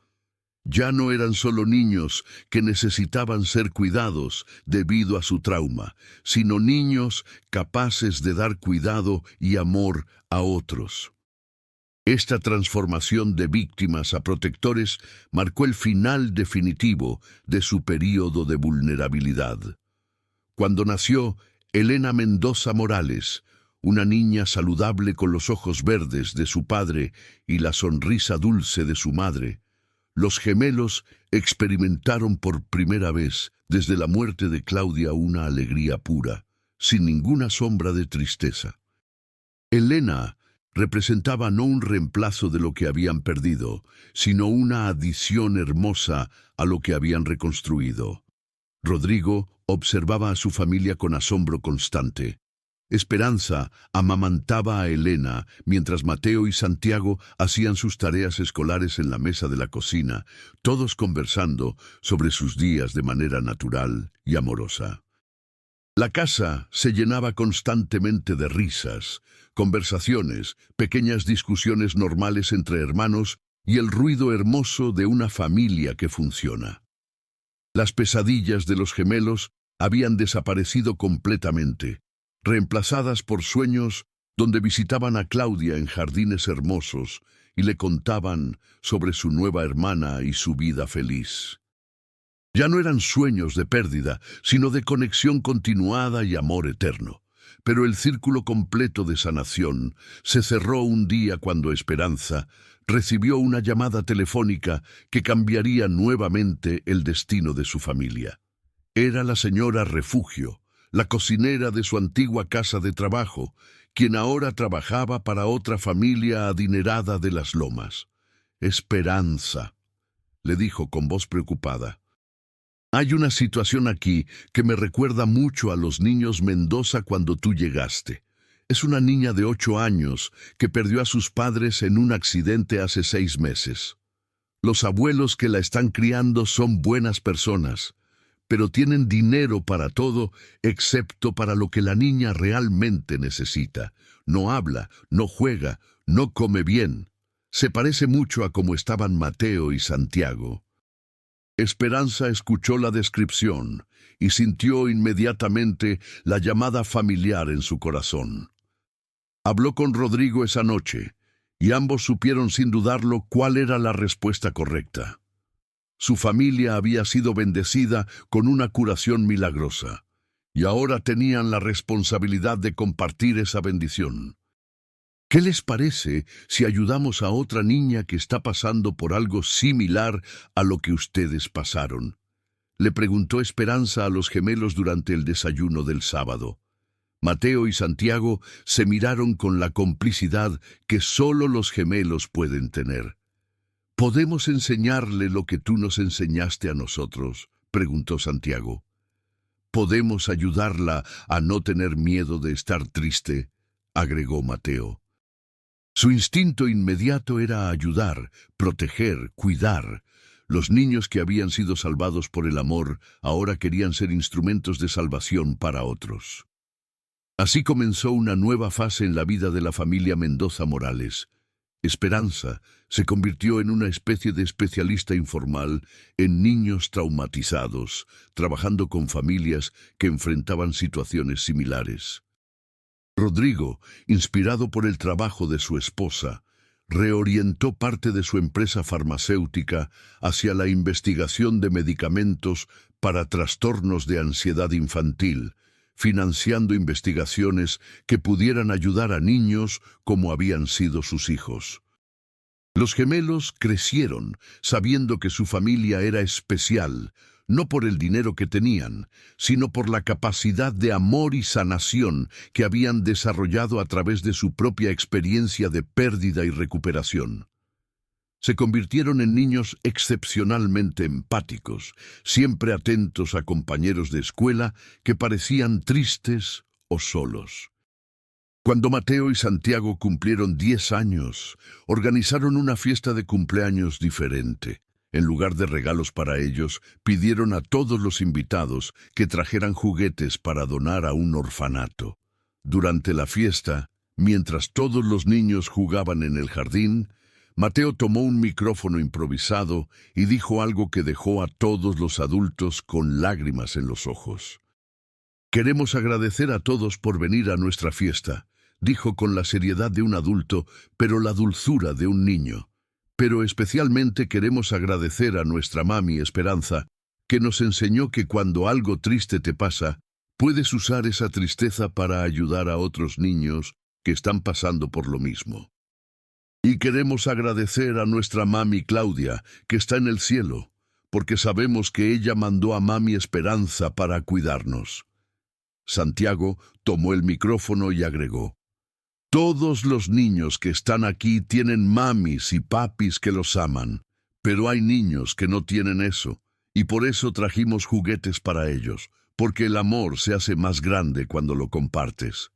Ya no eran solo niños que necesitaban ser cuidados debido a su trauma, sino niños capaces de dar cuidado y amor a otros. Esta transformación de víctimas a protectores marcó el final definitivo de su período de vulnerabilidad. Cuando nació Elena Mendoza Morales, una niña saludable con los ojos verdes de su padre y la sonrisa dulce de su madre, los gemelos experimentaron por primera vez desde la muerte de Claudia una alegría pura, sin ninguna sombra de tristeza. Elena representaba no un reemplazo de lo que habían perdido, sino una adición hermosa a lo que habían reconstruido. Rodrigo observaba a su familia con asombro constante. Esperanza amamantaba a Elena, mientras Mateo y Santiago hacían sus tareas escolares en la mesa de la cocina, todos conversando sobre sus días de manera natural y amorosa. La casa se llenaba constantemente de risas, conversaciones, pequeñas discusiones normales entre hermanos y el ruido hermoso de una familia que funciona. Las pesadillas de los gemelos habían desaparecido completamente, reemplazadas por sueños donde visitaban a Claudia en jardines hermosos y le contaban sobre su nueva hermana y su vida feliz. Ya no eran sueños de pérdida, sino de conexión continuada y amor eterno. Pero el círculo completo de sanación se cerró un día cuando Esperanza recibió una llamada telefónica que cambiaría nuevamente el destino de su familia. Era la señora Refugio, la cocinera de su antigua casa de trabajo, quien ahora trabajaba para otra familia adinerada de Las Lomas. «Esperanza», le dijo con voz preocupada, «hay una situación aquí que me recuerda mucho a los niños Mendoza cuando tú llegaste. Es una niña de 8 años que perdió a sus padres en un accidente hace 6 meses. Los abuelos que la están criando son buenas personas, pero tienen dinero para todo excepto para lo que la niña realmente necesita. No habla, no juega, no come bien. Se parece mucho a cómo estaban Mateo y Santiago. Esperanza escuchó la descripción y sintió inmediatamente la llamada familiar en su corazón. Habló con Rodrigo esa noche, y ambos supieron sin dudarlo cuál era la respuesta correcta. Su familia había sido bendecida con una curación milagrosa, y ahora tenían la responsabilidad de compartir esa bendición. ¿Qué les parece si ayudamos a otra niña que está pasando por algo similar a lo que ustedes pasaron? Le preguntó Esperanza a los gemelos durante el desayuno del sábado. Mateo y Santiago se miraron con la complicidad que solo los gemelos pueden tener. ¿Podemos enseñarle lo que tú nos enseñaste a nosotros?, preguntó Santiago. «Podemos ayudarla a no tener miedo de estar triste», agregó Mateo. Su instinto inmediato era ayudar, proteger, cuidar. Los niños que habían sido salvados por el amor ahora querían ser instrumentos de salvación para otros. Así comenzó una nueva fase en la vida de la familia Mendoza Morales. Esperanza se convirtió en una especie de especialista informal en niños traumatizados, trabajando con familias que enfrentaban situaciones similares. Rodrigo, inspirado por el trabajo de su esposa, reorientó parte de su empresa farmacéutica hacia la investigación de medicamentos para trastornos de ansiedad infantil, financiando investigaciones que pudieran ayudar a niños como habían sido sus hijos. Los gemelos crecieron sabiendo que su familia era especial, no por el dinero que tenían, sino por la capacidad de amor y sanación que habían desarrollado a través de su propia experiencia de pérdida y recuperación. Se convirtieron en niños excepcionalmente empáticos, siempre atentos a compañeros de escuela que parecían tristes o solos. Cuando Mateo y Santiago cumplieron 10 años, organizaron una fiesta de cumpleaños diferente. En lugar de regalos para ellos, pidieron a todos los invitados que trajeran juguetes para donar a un orfanato. Durante la fiesta, mientras todos los niños jugaban en el jardín, Mateo tomó un micrófono improvisado y dijo algo que dejó a todos los adultos con lágrimas en los ojos. «Queremos agradecer a todos por venir a nuestra fiesta», dijo con la seriedad de un adulto, pero la dulzura de un niño. «Pero especialmente queremos agradecer a nuestra mami Esperanza, que nos enseñó que cuando algo triste te pasa, puedes usar esa tristeza para ayudar a otros niños que están pasando por lo mismo. Y queremos agradecer a nuestra mami Claudia, que está en el cielo, porque sabemos que ella mandó a mami Esperanza para cuidarnos». Santiago tomó el micrófono y agregó: «Todos los niños que están aquí tienen mamis y papis que los aman, pero hay niños que no tienen eso, y por eso trajimos juguetes para ellos, porque el amor se hace más grande cuando lo compartes».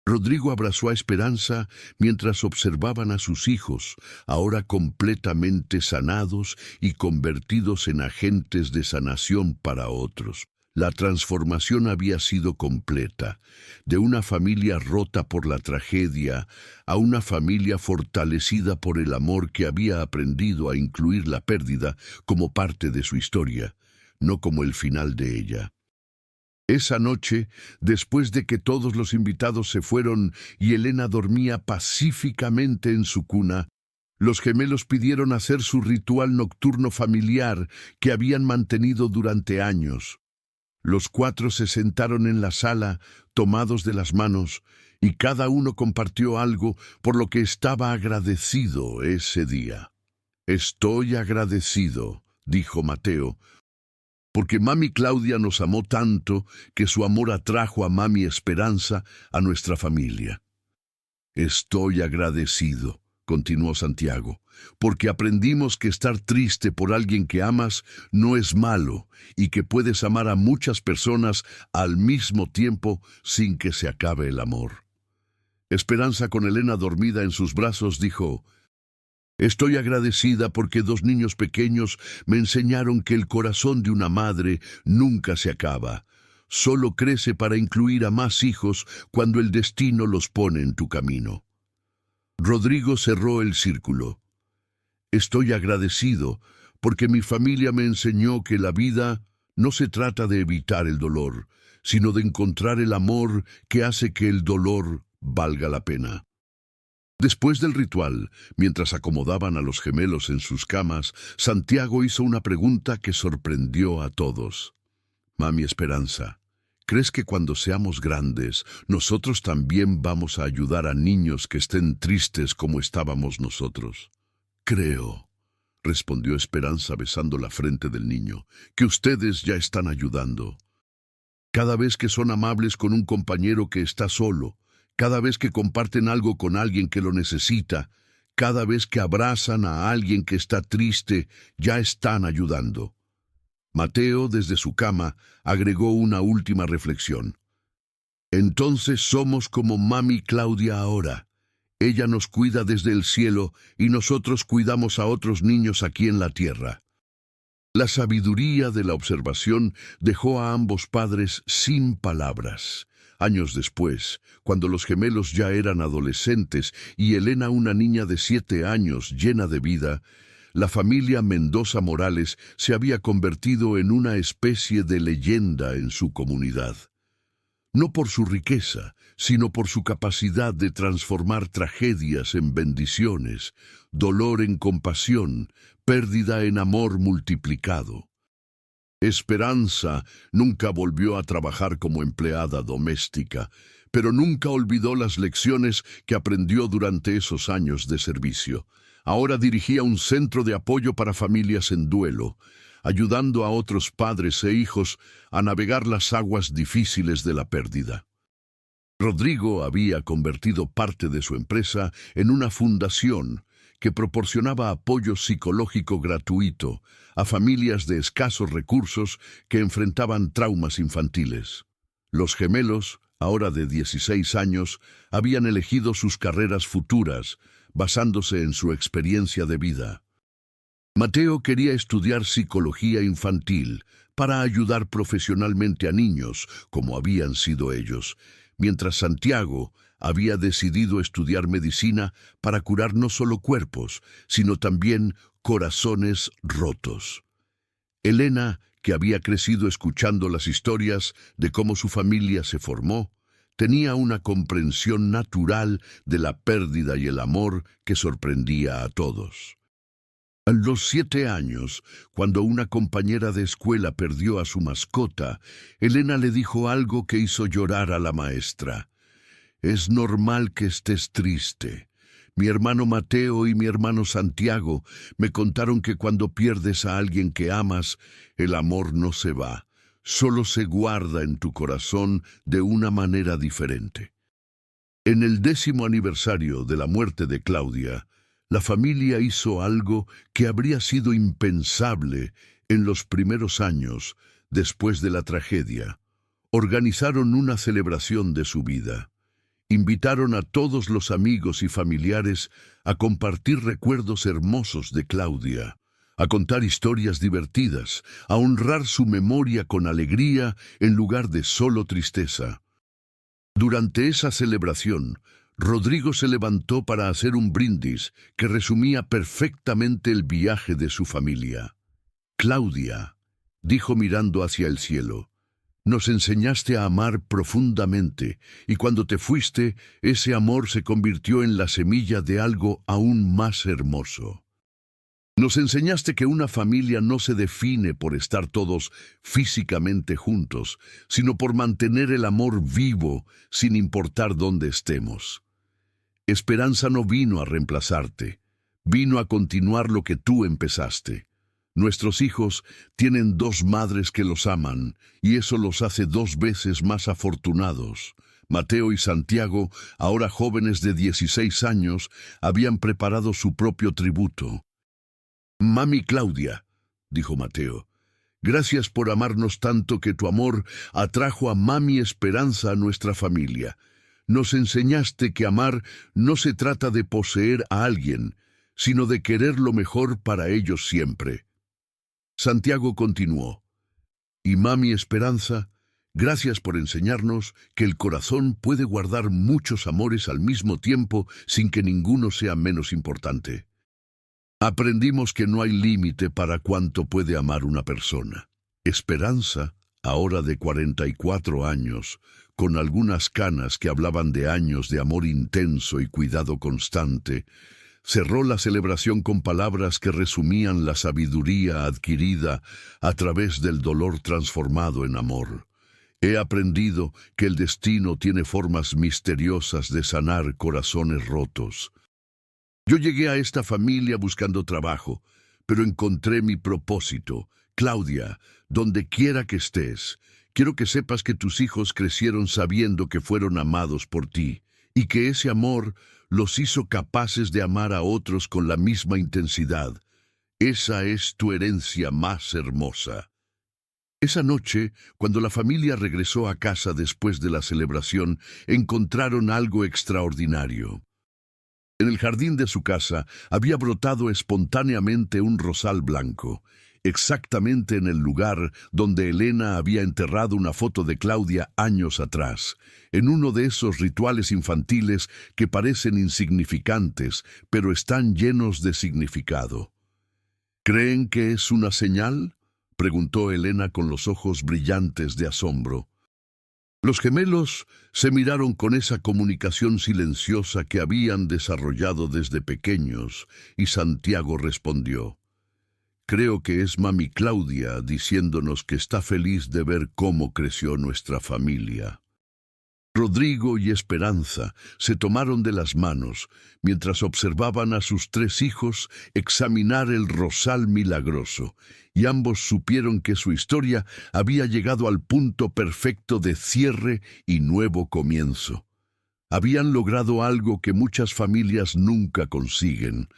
Rodrigo abrazó a Esperanza mientras observaban a sus hijos, ahora completamente sanados y convertidos en agentes de sanación para otros. La transformación había sido completa, de una familia rota por la tragedia a una familia fortalecida por el amor que había aprendido a incluir la pérdida como parte de su historia, no como el final de ella. Esa noche, después de que todos los invitados se fueron y Elena dormía pacíficamente en su cuna, los gemelos pidieron hacer su ritual nocturno familiar que habían mantenido durante años. Los 4 se sentaron en la sala, tomados de las manos, y cada uno compartió algo por lo que estaba agradecido ese día. «Estoy agradecido», dijo Mateo, «porque mami Claudia nos amó tanto que su amor atrajo a mami Esperanza a nuestra familia». «Estoy agradecido», continuó Santiago, «porque aprendimos que estar triste por alguien que amas no es malo y que puedes amar a muchas personas al mismo tiempo sin que se acabe el amor». Esperanza, con Elena dormida en sus brazos, dijo: «Estoy agradecida porque 2 niños pequeños me enseñaron que el corazón de una madre nunca se acaba. Solo crece para incluir a más hijos cuando el destino los pone en tu camino». Rodrigo cerró el círculo. «Estoy agradecido porque mi familia me enseñó que la vida no se trata de evitar el dolor, sino de encontrar el amor que hace que el dolor valga la pena». Después del ritual, mientras acomodaban a los gemelos en sus camas, Santiago hizo una pregunta que sorprendió a todos. «Mami Esperanza, ¿crees que cuando seamos grandes, nosotros también vamos a ayudar a niños que estén tristes como estábamos nosotros?» «Creo», respondió Esperanza besando la frente del niño, «que ustedes ya están ayudando. Cada vez que son amables con un compañero que está solo, cada vez que comparten algo con alguien que lo necesita, cada vez que abrazan a alguien que está triste, ya están ayudando». Mateo, desde su cama, agregó una última reflexión. «Entonces somos como Mami Claudia ahora. Ella nos cuida desde el cielo y nosotros cuidamos a otros niños aquí en la tierra». La sabiduría de la observación dejó a ambos padres sin palabras. Años después, cuando los gemelos ya eran adolescentes y Elena una niña de 7 años llena de vida, la familia Mendoza Morales se había convertido en una especie de leyenda en su comunidad. No por su riqueza, sino por su capacidad de transformar tragedias en bendiciones, dolor en compasión, pérdida en amor multiplicado. Esperanza nunca volvió a trabajar como empleada doméstica, pero nunca olvidó las lecciones que aprendió durante esos años de servicio. Ahora dirigía un centro de apoyo para familias en duelo, ayudando a otros padres e hijos a navegar las aguas difíciles de la pérdida. Rodrigo había convertido parte de su empresa en una fundación que proporcionaba apoyo psicológico gratuito a familias de escasos recursos que enfrentaban traumas infantiles. Los gemelos, ahora de 16 años, habían elegido sus carreras futuras, basándose en su experiencia de vida. Mateo quería estudiar psicología infantil para ayudar profesionalmente a niños, como habían sido ellos, mientras Santiago había decidido estudiar medicina para curar no solo cuerpos, sino también corazones rotos. Elena, que había crecido escuchando las historias de cómo su familia se formó, tenía una comprensión natural de la pérdida y el amor que sorprendía a todos. A los 7 años, cuando una compañera de escuela perdió a su mascota, Elena le dijo algo que hizo llorar a la maestra. «Es normal que estés triste. Mi hermano Mateo y mi hermano Santiago me contaron que cuando pierdes a alguien que amas, el amor no se va, solo se guarda en tu corazón de una manera diferente». En el 10º aniversario de la muerte de Claudia, la familia hizo algo que habría sido impensable en los primeros años después de la tragedia. Organizaron una celebración de su vida. Invitaron a todos los amigos y familiares a compartir recuerdos hermosos de Claudia, a contar historias divertidas, a honrar su memoria con alegría en lugar de solo tristeza. Durante esa celebración, Rodrigo se levantó para hacer un brindis que resumía perfectamente el viaje de su familia. «Claudia», dijo mirando hacia el cielo, «nos enseñaste a amar profundamente, y cuando te fuiste, ese amor se convirtió en la semilla de algo aún más hermoso. Nos enseñaste que una familia no se define por estar todos físicamente juntos, sino por mantener el amor vivo sin importar dónde estemos. Esperanza no vino a reemplazarte, vino a continuar lo que tú empezaste. Nuestros hijos tienen 2 madres que los aman, y eso los hace 2 veces más afortunados». Mateo y Santiago, ahora jóvenes de 16 años, habían preparado su propio tributo. «Mami Claudia», dijo Mateo, «gracias por amarnos tanto que tu amor atrajo a Mami Esperanza a nuestra familia. Nos enseñaste que amar no se trata de poseer a alguien, sino de querer lo mejor para ellos siempre. Santiago continuó: y mami Esperanza, gracias por enseñarnos que el corazón puede guardar muchos amores al mismo tiempo sin que ninguno sea menos importante. Aprendimos que no hay límite para cuánto puede amar una persona. Esperanza, ahora de 44 años, con algunas canas que hablaban de años de amor intenso y cuidado constante, cerró la celebración con palabras que resumían la sabiduría adquirida a través del dolor transformado en amor. He aprendido que el destino tiene formas misteriosas de sanar corazones rotos. Yo llegué a esta familia buscando trabajo, pero encontré mi propósito. Claudia, donde quiera que estés, quiero que sepas que tus hijos crecieron sabiendo que fueron amados por ti, y que ese amor los hizo capaces de amar a otros con la misma intensidad. Esa es tu herencia más hermosa. Esa noche, cuando la familia regresó a casa después de la celebración, encontraron algo extraordinario. En el jardín de su casa había brotado espontáneamente un rosal blanco, exactamente en el lugar donde Elena había enterrado una foto de Claudia años atrás, en uno de esos rituales infantiles que parecen insignificantes, pero están llenos de significado. ¿Creen que es una señal?, preguntó Elena con los ojos brillantes de asombro. Los gemelos se miraron con esa comunicación silenciosa que habían desarrollado desde pequeños, y Santiago respondió: creo que es mami Claudia diciéndonos que está feliz de ver cómo creció nuestra familia. Rodrigo y Esperanza se tomaron de las manos mientras observaban a sus 3 hijos examinar el rosal milagroso, y ambos supieron que su historia había llegado al punto perfecto de cierre y nuevo comienzo. Habían logrado algo que muchas familias nunca consiguen: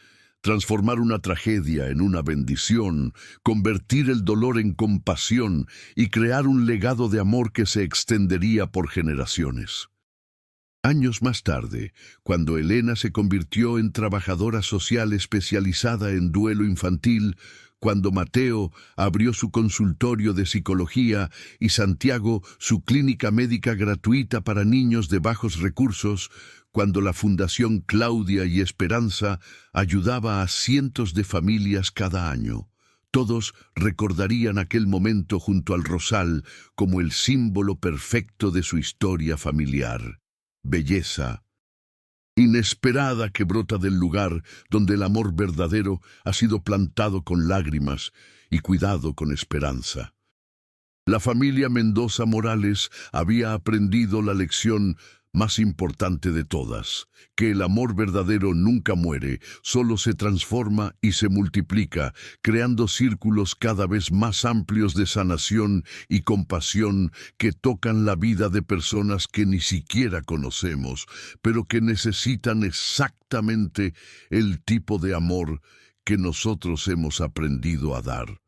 transformar una tragedia en una bendición, convertir el dolor en compasión y crear un legado de amor que se extendería por generaciones. Años más tarde, cuando Elena se convirtió en trabajadora social especializada en duelo infantil, cuando Mateo abrió su consultorio de psicología y Santiago su clínica médica gratuita para niños de bajos recursos, cuando la Fundación Claudia y Esperanza ayudaba a cientos de familias cada año, todos recordarían aquel momento junto al rosal como el símbolo perfecto de su historia familiar. Belleza inesperada que brota del lugar donde el amor verdadero ha sido plantado con lágrimas y cuidado con esperanza. La familia Mendoza Morales había aprendido la lección más importante de todas, que el amor verdadero nunca muere, solo se transforma y se multiplica, creando círculos cada vez más amplios de sanación y compasión que tocan la vida de personas que ni siquiera conocemos, pero que necesitan exactamente el tipo de amor que nosotros hemos aprendido a dar.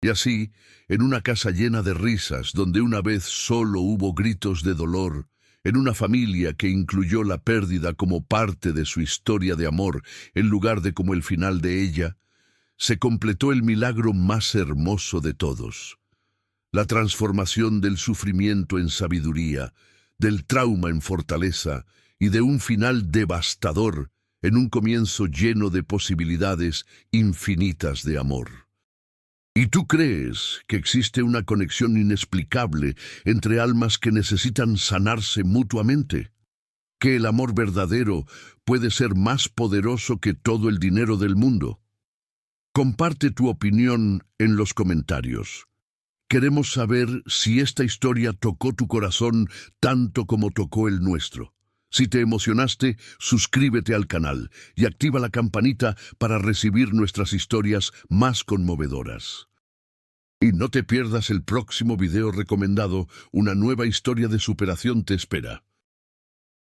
Y así, en una casa llena de risas, donde una vez solo hubo gritos de dolor, en una familia que incluyó la pérdida como parte de su historia de amor, en lugar de como el final de ella, se completó el milagro más hermoso de todos: la transformación del sufrimiento en sabiduría, del trauma en fortaleza y de un final devastador en un comienzo lleno de posibilidades infinitas de amor. ¿Y tú crees que existe una conexión inexplicable entre almas que necesitan sanarse mutuamente? ¿Que el amor verdadero puede ser más poderoso que todo el dinero del mundo? Comparte tu opinión en los comentarios. Queremos saber si esta historia tocó tu corazón tanto como tocó el nuestro. Si te emocionaste, suscríbete al canal y activa la campanita para recibir nuestras historias más conmovedoras. Y no te pierdas el próximo video recomendado. Una nueva historia de superación te espera.